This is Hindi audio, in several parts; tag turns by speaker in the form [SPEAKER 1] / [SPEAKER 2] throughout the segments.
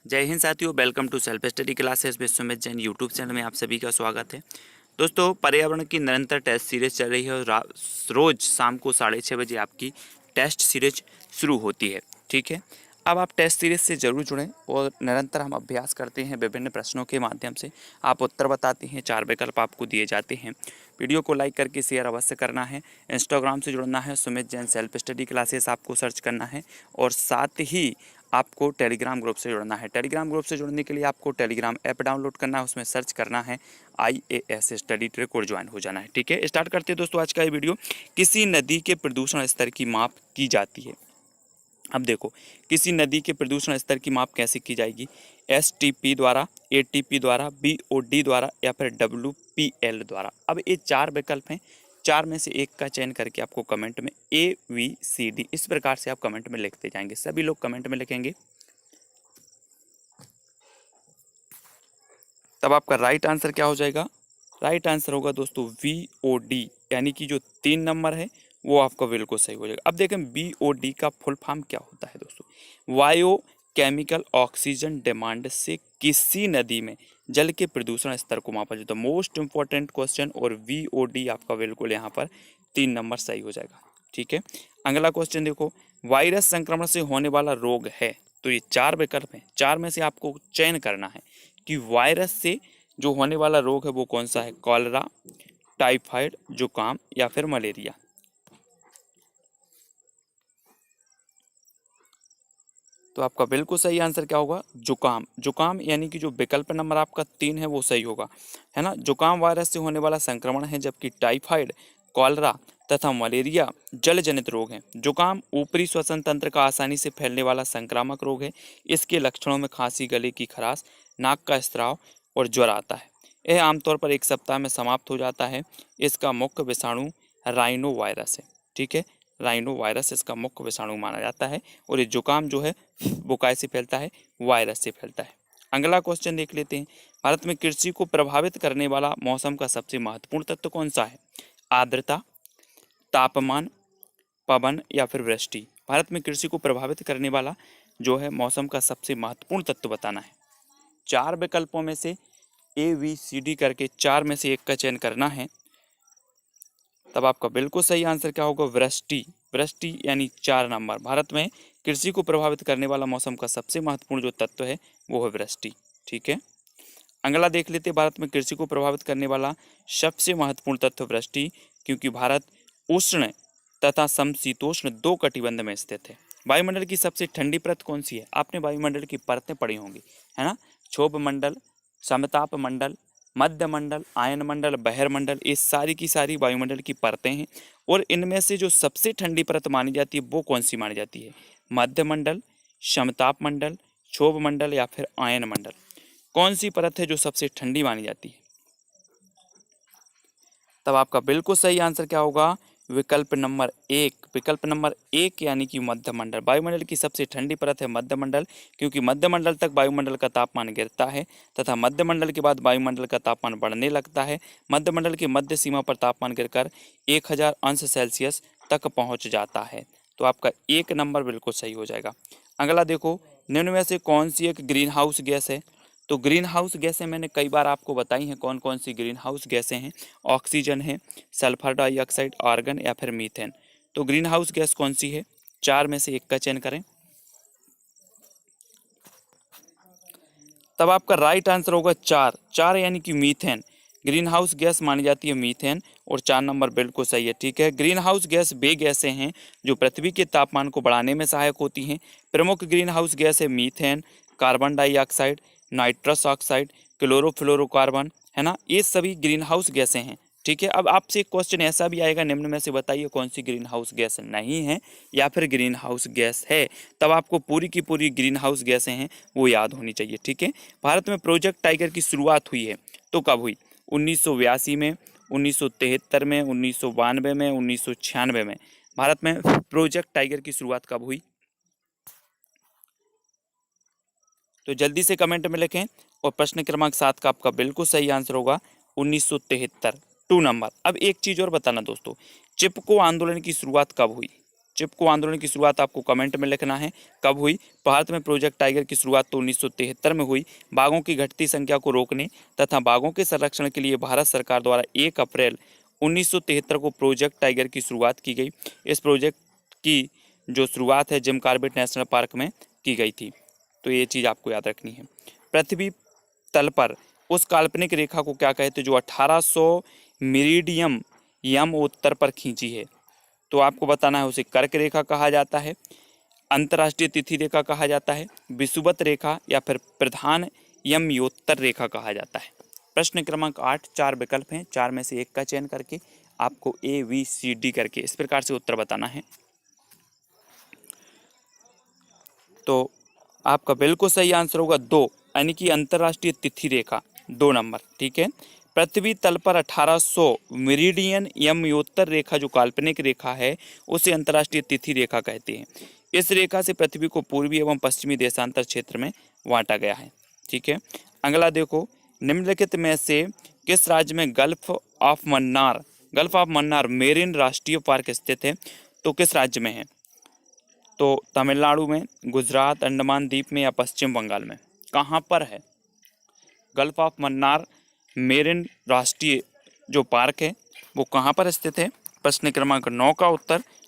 [SPEAKER 1] जय हिंद साथियों, welcome to self study classes with Sumit Jain YouTube channel में आप सभी का स्वागत है। दोस्तों, पर्यावरण की निरंतर टेस्ट सीरीज चल रही है और रोज शाम को 6:30 बजे आपकी टेस्ट सीरीज शुरू होती है। ठीक है, अब आप टेस्ट सीरीज से जरूर जुड़ें और निरंतर हम अभ्यास करते हैं विभिन्न प्रश्नों के माध्यम से। आप उत्तर बताते हैं, 4 विकल्प आपको दिए जाते हैं। वीडियो को लाइक करके शेयर अवश्य करना है। इंस्टाग्राम से जुड़ना है, Sumit Jain self study classes आपको सर्च करना है और साथ ही आपको टेलीग्राम ग्रुप से जुड़ना है। टेलीग्राम ग्रुप से जुड़ने के लिए आपको टेलीग्राम ऐप डाउनलोड करना है, उसमें सर्च करना है IAS स्टडी ट्रैक और ज्वाइन हो जाना है। ठीक है, स्टार्ट करते हैं दोस्तों आज का ये वीडियो। किसी नदी के प्रदूषण स्तर की माप की जाती है। अब देखो, किसी नदी के प्रदूषण स्तर की माप कैसे की जाएगी? STP द्वारा, ATP द्वारा, BOD द्वारा या फिर WPL द्वारा। अब ये 4 विकल्प हैं, 4 में से एक का चयन करके आपको कमेंट में ABCD इस प्रकार से आप कमेंट में लिखते जाएंगे। सभी लोग कमेंट में लिखेंगे, तब आपका राइट आंसर क्या हो जाएगा? राइट आंसर होगा दोस्तों VOD, यानी कि जो 3 नंबर है वो आपका बिल्कुल सही हो जाएगा। अब देखें BOD का फुल फॉर्म क्या होता है दोस्तों? बायो केमिकल ऑक्सीजन डिमांड से किसी नदी में जल के प्रदूषण स्तर को मापा जाता है। मोस्ट इंपॉर्टेंट क्वेश्चन, और VOD आपका बिल्कुल यहाँ पर 3 नंबर सही हो जाएगा। ठीक है, अगला क्वेश्चन देखो, वायरस संक्रमण से होने वाला रोग है। तो ये 4 विकल्प हैं, 4 में से आपको चयन करना है कि वायरस से जो होने वाला रोग है वो कौन सा है? कॉलरा, टाइफाइड, जुकाम या फिर मलेरिया। तो आपका बिल्कुल सही आंसर क्या होगा? जुकाम। जुकाम यानी कि जो विकल्प नंबर आपका 3 है वो सही होगा, है ना। जुकाम वायरस से होने वाला संक्रमण है, जबकि टाइफाइड, कॉलरा तथा मलेरिया जल जनित रोग हैं। जुकाम ऊपरी श्वसन तंत्र का आसानी से फैलने वाला संक्रामक रोग है। इसके लक्षणों में खांसी, गले की खराश, नाक का स्राव और ज्वर आता है। यह आमतौर पर 1 सप्ताह में समाप्त हो जाता है। इसका मुख्य विषाणु राइनो वायरस है। ठीक है, राइनो वायरस इसका मुख्य विषाणु माना जाता है। और ये जुकाम जो है वो कैसे फैलता है? वायरस से फैलता है। अगला क्वेश्चन देख लेते हैं, भारत में कृषि को प्रभावित करने वाला मौसम का सबसे महत्वपूर्ण तत्व कौन सा है? आर्द्रता, तापमान, पवन या फिर वृष्टि। भारत में कृषि को प्रभावित करने वाला जो है मौसम का सबसे महत्वपूर्ण तत्व बताना है। 4 विकल्पों में से ABCD करके 4 में से एक का चयन करना है, तब आपका बिल्कुल सही आंसर क्या होगा? वृष्टि। वृष्टि यानी 4 नंबर। भारत में कृषि को प्रभावित करने वाला मौसम का सबसे महत्वपूर्ण जो तत्व है वो है वृष्टि। ठीक है, अगला देख लेते हैं, भारत में कृषि को प्रभावित करने वाला सबसे महत्वपूर्ण तत्व वृष्टि, क्योंकि भारत उष्ण तथा समशीतोष्ण 2 कटिबंध में स्थित है। वायुमंडल की सबसे ठंडी परत कौन सी है? आपने वायुमंडल की परतें पढ़ी होंगी, है ना। क्षोभ मंडल, समताप मंडल, मध्य मंडल, आयन मंडल, बहिर्मंडल, ये सारी की सारी वायुमंडल की परतें हैं। और इनमें से जो सबसे ठंडी परत मानी जाती है वो कौन सी मानी जाती है? मध्य मंडल, समताप मंडल, क्षोभ मंडल या फिर आयन मंडल। कौन सी परत है जो सबसे ठंडी मानी जाती है? तब आपका बिल्कुल सही आंसर क्या होगा? विकल्प नंबर 1। विकल्प नंबर 1 यानी कि मध्य मंडल। वायुमंडल की सबसे ठंडी परत है मध्य मंडल, क्योंकि मध्य मंडल तक वायुमंडल का तापमान गिरता है तथा मध्य मंडल के बाद वायुमंडल का तापमान बढ़ने लगता है। मध्य मंडल की मध्य सीमा पर तापमान गिरकर 1000 अंश सेल्सियस तक पहुंच जाता है। तो आपका 1 नंबर बिल्कुल सही हो जाएगा। अगला देखो, निम्न में से कौन सी एक ग्रीन हाउस गैस है? तो ग्रीन हाउस गैसें मैंने कई बार आपको बताई हैं कौन कौन सी ग्रीन हाउस गैसें हैं। ऑक्सीजन है, सल्फर डाइऑक्साइड, आर्गन या फिर मीथेन। तो ग्रीन हाउस गैस कौन सी है? 4 में से एक का चयन करें, तब आपका राइट आंसर होगा 4। 4 यानी कि मीथेन। ग्रीन हाउस गैस मानी जाती है मीथेन, और 4 नंबर बिल्कुल सही है। ठीक है, ग्रीन हाउस गैस वे गैसें हैं जो पृथ्वी के तापमान को बढ़ाने में सहायक होती हैं। प्रमुख ग्रीन हाउस गैस है methane, carbon dioxide, nitrous oxide, chlorofluorocarbon, है ना। ये सभी ग्रीन हाउस गैसें हैं। ठीक है, अब आपसे एक क्वेश्चन ऐसा भी आएगा, निम्न में से बताइए कौन सी ग्रीन हाउस गैस नहीं है या फिर ग्रीन हाउस गैस है। तब आपको पूरी की पूरी ग्रीन हाउस गैसें हैं वो याद होनी चाहिए। ठीक है, भारत में प्रोजेक्ट टाइगर की शुरुआत हुई है तो कब हुई? 1982 में, 1973 में, 1992 में, 1996 में। भारत में प्रोजेक्ट टाइगर की शुरुआत कब हुई? तो जल्दी से कमेंट में लिखें। और प्रश्न क्रमांक 7 का आपका बिल्कुल सही आंसर होगा 1973, 2 नंबर। अब एक चीज और बताना दोस्तों, चिपको आंदोलन की शुरुआत कब हुई? चिपको आंदोलन की शुरुआत आपको कमेंट में लिखना है कब हुई। भारत में प्रोजेक्ट टाइगर की शुरुआत तो 1973 में हुई। बाघों की घटती संख्या को रोकने तथा बाघों के संरक्षण के लिए भारत सरकार द्वारा 1 अप्रैल 1973 को प्रोजेक्ट टाइगर की शुरुआत की गई। इस प्रोजेक्ट की जो शुरुआत है जिम कॉर्बेट नेशनल पार्क में की गई थी। तो ये चीज़ आपको याद रखनी है। पृथ्वी तल पर उस काल्पनिक रेखा को क्या कहते हैं जो 1800 मेरिडियम यम उत्तर पर खींची है। तो आपको बताना है उसे कर्क रेखा कहा जाता है, अंतर्राष्ट्रीय तिथि रेखा कहा जाता है, विषुवत रेखा या फिर प्रधान यमयोत्तर रेखा कहा जाता है। प्रश्न क्रमांक 8, 4 विकल्प हैं, 4 में से एक का चयन करके आपको ABCD करके इस प्रकार से उत्तर बताना है। तो आपका बिल्कुल सही आंसर होगा 2, यानी कि अंतर्राष्ट्रीय तिथि रेखा 2 नंबर। ठीक है, पृथ्वी तल पर 1800 मेरिडियन यमयोत्तर रेखा जो काल्पनिक रेखा है उसे अंतर्राष्ट्रीय तिथि रेखा कहते हैं। इस रेखा से पृथ्वी को पूर्वी एवं पश्चिमी देशांतर क्षेत्र में बांटा गया है। ठीक है, अगला देखो, निम्नलिखित में से किस राज्य में गल्फ ऑफ मन्नार मेरिन राष्ट्रीय पार्क स्थित है। तो किस राज्य में है? तो तमिलनाडु में, गुजरात, अंडमान द्वीप में या पश्चिम बंगाल में? कहाँ पर है गल्फ ऑफ मन्नार मेरिन राष्ट्रीय जो पार्क है वो कहाँ पर स्थित है? प्रश्न क्रमांक 9 का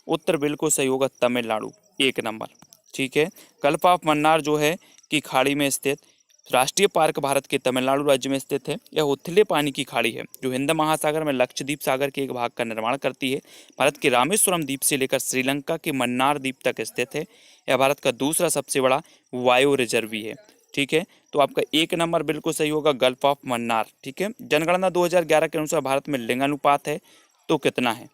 [SPEAKER 1] उत्तर बिल्कुल सही होगा तमिलनाडु, 1 नंबर। ठीक है, गल्फ ऑफ मन्नार जो है की खाड़ी में स्थित राष्ट्रीय पार्क भारत के तमिलनाडु राज्य में स्थित है। यह उथले पानी की खाड़ी है जो हिंद महासागर में लक्षद्वीप सागर के एक भाग का निर्माण करती है। भारत के रामेश्वरम द्वीप से लेकर श्रीलंका के मन्नार द्वीप तक स्थित है। यह भारत का दूसरा सबसे बड़ा वायु रिजर्व भी है। ठीक है, तो आपका 1 नंबर बिल्कुल सही होगा गल्फ ऑफ मन्नार। ठीक है, जनगणना 2011 के अनुसार भारत में लिंगानुपात है तो कितना है?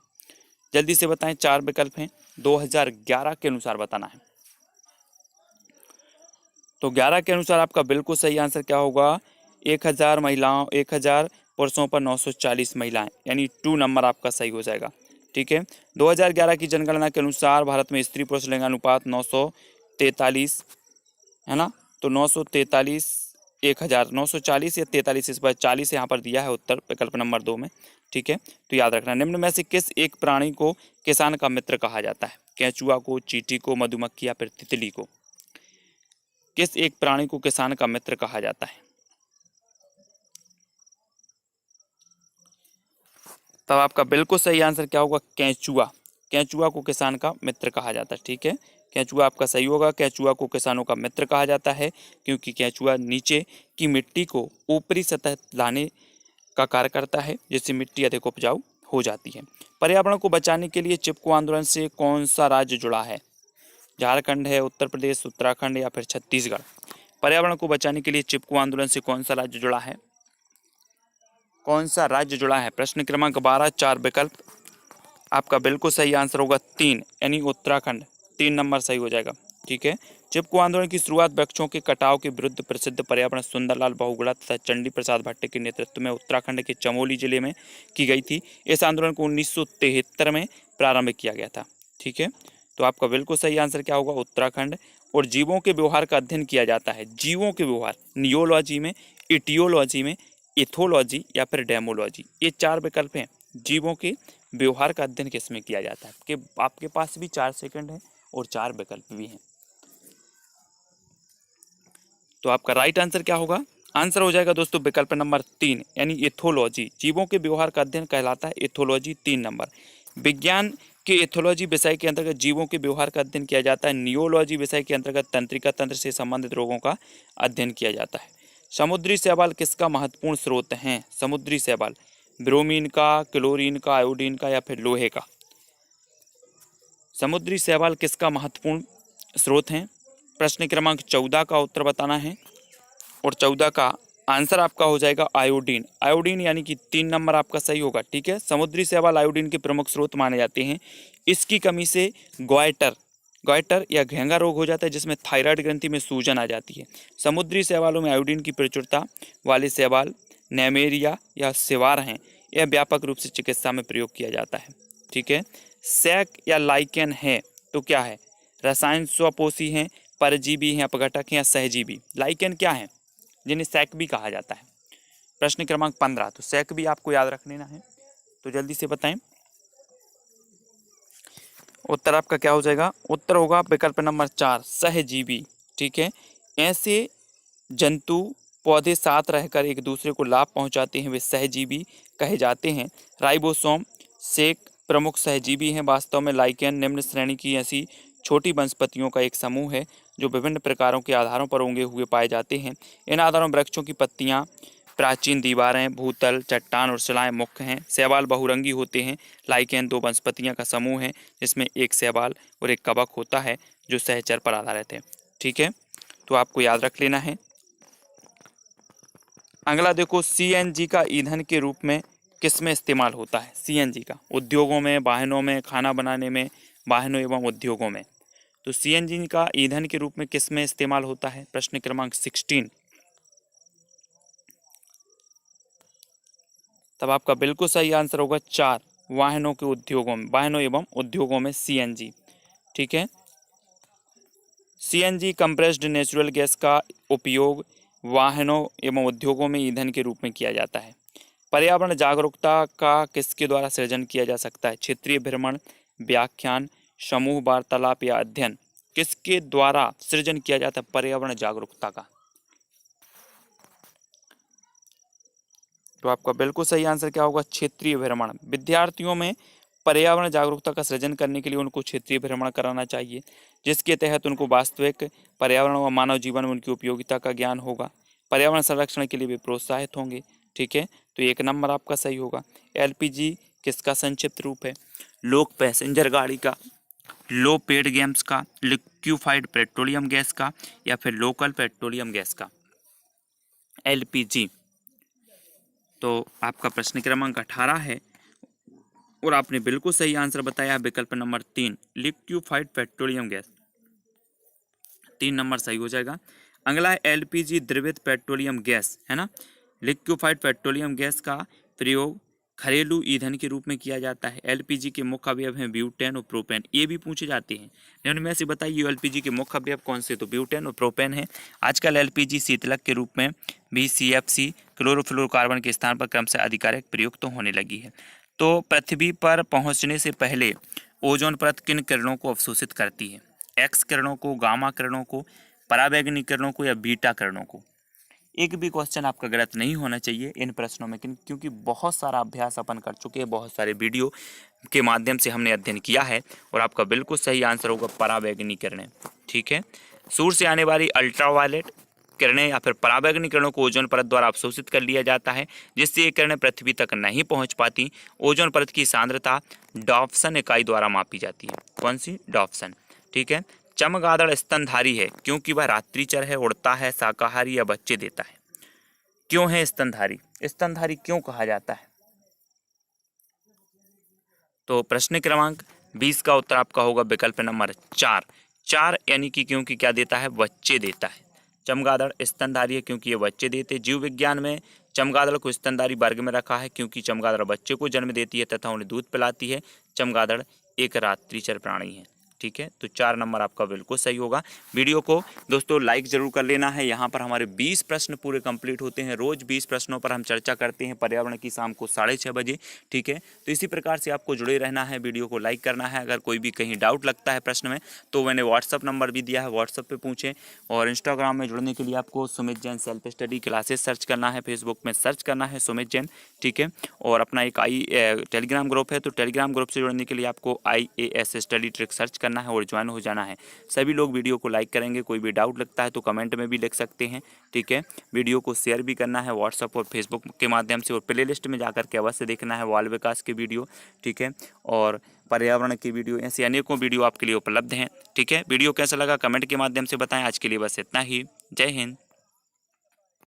[SPEAKER 1] जल्दी से बताएं, 4 विकल्प हैं, 2011 के अनुसार बताना है। तो 11 के अनुसार आपका बिल्कुल सही आंसर क्या होगा? 1000 पुरुषों पर 940 महिलाएं, यानी 2 नंबर आपका सही हो जाएगा। ठीक है, 2011 की जनगणना के अनुसार भारत में स्त्री पुरुष लिंगानुपात 943 है ना। तो 943 1000 940 या 43, इस बार 40 यहाँ पर दिया है उत्तर विकल्प नंबर 2 में। ठीक है, तो याद रखना, निम्न में से किस एक प्राणी को किसान का मित्र कहा जाता है? केंचुआ को, चींटी को, मधुमक्खी या फिर तितली को? किस एक प्राणी को किसान का मित्र कहा जाता है? तब आपका बिल्कुल सही आंसर क्या होगा? केंचुआ। केंचुआ को किसान का मित्र कहा जाता है। ठीक है, केंचुआ आपका सही होगा। केंचुआ को किसानों का मित्र कहा जाता है क्योंकि केंचुआ नीचे की मिट्टी को ऊपरी सतह लाने का कार्य करता है जिससे मिट्टी अधिक उपजाऊ हो जाती है। पर्यावरण को बचाने के लिए चिपको आंदोलन से कौन सा राज्य जुड़ा है? झारखंड है, उत्तर प्रदेश, उत्तराखंड या फिर छत्तीसगढ़? पर्यावरण को बचाने के लिए चिपको आंदोलन से कौन सा राज्य जुड़ा है? कौन सा राज्य जुड़ा है? प्रश्न क्रमांक 12, 4 विकल्प। आपका बिल्कुल सही आंसर होगा 3, यानी उत्तराखंड, 3 नंबर सही हो जाएगा। ठीक है, चिपको आंदोलन की शुरुआत वृक्षों के कटाव के विरुद्ध प्रसिद्ध पर्यावरण सुंदरलाल बहुगुणा तथा चंडी प्रसाद भट्ट के नेतृत्व में उत्तराखंड के चमोली जिले में की गई थी। इस आंदोलन को 1973 में प्रारंभ किया गया था। ठीक है, तो आपका बिल्कुल सही आंसर क्या होगा? उत्तराखंड। और जीवों के व्यवहार का अध्ययन किया जाता है, जीवों के व्यवहार, नियोलॉजी में, इटियोलॉजी में, इथोलॉजी या फिर डेमोलॉजी? ये 4 विकल्प हैं। जीवों के व्यवहार का अध्ययन किसमें किया जाता है? कि आपके पास भी 4 सेकंड है और 4 विकल्प भी हैं। तो आपका राइट आंसर क्या होगा? आंसर हो जाएगा दोस्तों विकल्प नंबर 3, यानी इथोलॉजी। जीवों के व्यवहार का अध्ययन कहलाता है इथोलॉजी, 3 नंबर। विज्ञान के इथोलॉजी विषय के अंतर्गत जीवों के व्यवहार का अध्ययन किया जाता है। नियोलॉजी विषय के अंतर्गत तंत्रिका तंत्र से संबंधित रोगों का अध्ययन किया जाता है। समुद्री शैवाल किसका महत्वपूर्ण स्रोत हैं? समुद्री शैवाल ब्रोमीन का, क्लोरीन का, आयोडीन का या फिर लोहे का? समुद्री शैवाल किसका महत्वपूर्ण स्रोत हैं? प्रश्न क्रमांक 14 का उत्तर बताना है और 14 का आंसर आपका हो जाएगा आयोडीन। आयोडीन यानी कि 3 नंबर आपका सही होगा। ठीक है, समुद्री शैवाल आयोडीन के प्रमुख स्रोत माने जाते हैं। इसकी कमी से ग्वाइटर या घेंगा रोग हो जाता है जिसमें थायराइड ग्रंथि में सूजन आ जाती है। समुद्री शैवालों में आयोडीन की प्रचुरता वाले शैवाल नेमेरिया या सिवार हैं। यह व्यापक रूप से चिकित्सा में प्रयोग किया जाता है। ठीक है, सैक या लाइकेन है तो क्या है? रसायन स्वपोषी हैं, परजीवी हैं, अपघटक हैं या सहजीवी? लाइकेन क्या है जिन्हें सैक भी कहा जाता है? प्रश्न क्रमांक 15, तो सैक भी आपको याद रख लेना है, तो जल्दी से बताएं। उत्तर आपका क्या हो जाएगा? उत्तर होगा विकल्प नंबर 4 सहजीवी। ठीक है, ऐसे जंतु पौधे साथ रहकर एक दूसरे को लाभ पहुंचाते हैं वे सहजीवी कहे जाते हैं। राइबोसोम से प्रमुख सहजीवी हैं। वास्तव में लाइकेन निम्न श्रेणी की ऐसी छोटी वनस्पतियों का एक समूह है जो विभिन्न प्रकारों के आधारों पर उगे हुए पाए जाते हैं। इन आधारों में वृक्षों की पत्तियां, प्राचीन दीवारें, भूतल, चट्टान और शिलाएं मुख्य हैं। शैवाल बहुरंगी होते हैं। लाइकेन दो वनस्पतियां का समूह है जिसमें एक शैवाल और एक कवक होता है जो सहचर पर आधारित है। ठीक है, तो आपको याद रख लेना है। अगला देखो, सीएनजी का ईंधन के रूप में किसमें इस्तेमाल होता है? सीएनजी का उद्योगों में, वाहनों में, खाना बनाने में, वाहनों एवं उद्योगों में। तो सीएनजी का ईंधन के रूप में किसमें इस्तेमाल होता है? प्रश्न क्रमांक 16। तब आपका बिल्कुल सही आंसर होगा 4, वाहनों के उद्योगों में, वाहनों एवं उद्योगों में सीएनजी। ठीक है, सीएनजी कंप्रेस्ड नेचुरल गैस का उपयोग वाहनों एवं उद्योगों में ईंधन के रूप में किया जाता है। पर्यावरण जागरूकता का किसके द्वारा सृजन किया जा सकता है? क्षेत्रीय भ्रमण, व्याख्यान, समूह वार्तालाप या अध्ययन। किसके द्वारा सृजन किया जाता है पर्यावरण जागरूकता का? तो आपका बिल्कुल सही आंसर क्या होगा? क्षेत्रीय भ्रमण। विद्यार्थियों में पर्यावरण जागरूकता का सृजन करने के लिए उनको क्षेत्रीय भ्रमण कराना चाहिए, जिसके तहत उनको वास्तविक पर्यावरण व मानव जीवन में उनकी उपयोगिता का ज्ञान होगा। पर्यावरण संरक्षण के लिए भी प्रोत्साहित होंगे। ठीक है, तो 1 नंबर आपका सही होगा। एलपीजी किसका संक्षिप्त रूप है? लोक पैसेंजर गाड़ी का, लो पेड गैस का, लिक्विफाइड पेट्रोलियम गैस का, या फिर लोकल पेट्रोलियम गैस का? एलपीजी। तो आपका प्रश्न क्रमांक 18 है और आपने बिल्कुल सही आंसर बताया, विकल्प number 3 liquefied petroleum gas. 3 number सही हो जाएगा। अगला है एलपीजी द्रवित पेट्रोलियम गैस, है ना। लिक्विफाइड पेट्रोलियम गैस का प्रयोग घरेलू ईंधन के रूप में किया जाता है। एलपीजी के मुख्य अवयव हैं ब्यूटेन और प्रोपेन। ये भी पूछे जाते हैं। निम्न में से बताइए एलपीजी के मुख्य अवयव कौन से? तो ब्यूटेन और प्रोपेन है। आजकल एलपीजी शीतलक के रूप में भी सीएफसी क्लोरोफ्लोरोकार्बन के स्थान पर क्रमशः आधिकारिक प्रयुक्त तो होने लगी है। तो पृथ्वी पर पहुंचने से पहले ओजोन परत किन किरणों को अवशोषित करती है? एक्स किरणों को, गामा किरणों को, पराबैंगनी किरणों को, या बीटा किरणों को? एक भी क्वेश्चन आपका गलत नहीं होना चाहिए इन प्रश्नों में, क्योंकि बहुत सारा अभ्यास अपन कर चुके हैं, बहुत सारे वीडियो के माध्यम से हमने अध्ययन किया है। और आपका बिल्कुल सही आंसर होगा पराबैंगनी किरणें। ठीक है, सूर्य से आने वाली अल्ट्रावायलेट किरणें या फिर पराबैंगनी किरणों को ओजोन परत द्वारा अवशोषित कर लिया जाता है, जिससे ये किरणें पृथ्वी तक नहीं पहुंच पाती। ओजोन परत की सांद्रता डॉप्सन इकाई द्वारा मापी जाती है। कौन सी? डॉप्सन। ठीक है, चमगादड़ स्तनधारी है क्योंकि वह रात्रिचर है, उड़ता है, शाकाहारी या बच्चे देता है। क्यों है स्तनधारी? स्तनधारी क्यों कहा जाता है? तो प्रश्न क्रमांक 20 का उत्तर आपका होगा विकल्प नंबर 4। 4 यानी कि क्योंकि क्या देता है? बच्चे देता है। चमगादड़ स्तनधारी है क्योंकि ये बच्चे देते। जीव विज्ञान में चमगादड़ को स्तनधारी वर्ग में रखा है क्योंकि चमगादड़ बच्चे को जन्म देती है तथा उन्हें दूध पिलाती है। चमगादड़ एक रात्रिचर प्राणी है। ठीक है, तो 4 नंबर आपका बिल्कुल सही होगा। वीडियो को दोस्तों लाइक जरूर कर लेना है। यहाँ पर हमारे 20 प्रश्न पूरे कंप्लीट होते हैं। रोज 20 प्रश्नों पर हम चर्चा करते हैं पर्यावरण की, शाम को 6:30 बजे। ठीक है, तो इसी प्रकार से आपको जुड़े रहना है, वीडियो को लाइक करना है। अगर कोई भी कहीं डाउट लगता है प्रश्न में तो मैंने व्हाट्सअप नंबर भी दिया है, व्हाट्सअप पे पूछें। और इंस्टाग्राम में जुड़ने के लिए आपको Sumit Jain self study classes search करना है, फेसबुक में सर्च करना है सुमित जैन। ठीक है, और अपना एक टेलीग्राम ग्रुप है, तो टेलीग्राम ग्रुप से जुड़ने के लिए आपको IAS स्टडी ट्रिक सर्च करना है और ज्वाइन हो जाना है। सभी लोग वीडियो को लाइक करेंगे। कोई भी डाउट लगता है तो कमेंट में भी लिख सकते हैं। ठीक है, वीडियो को शेयर भी करना है व्हाट्सअप और फेसबुक के माध्यम से, और प्लेलिस्ट में जाकर के अवश्य देखना है बाल विकास के वीडियो। ठीक है, और पर्यावरण की वीडियो, ऐसे अनेकों वीडियो आपके लिए उपलब्ध हैं। ठीक है, वीडियो कैसा लगा कमेंट के माध्यम से बताएं। आज के लिए बस इतना ही। जय हिंद।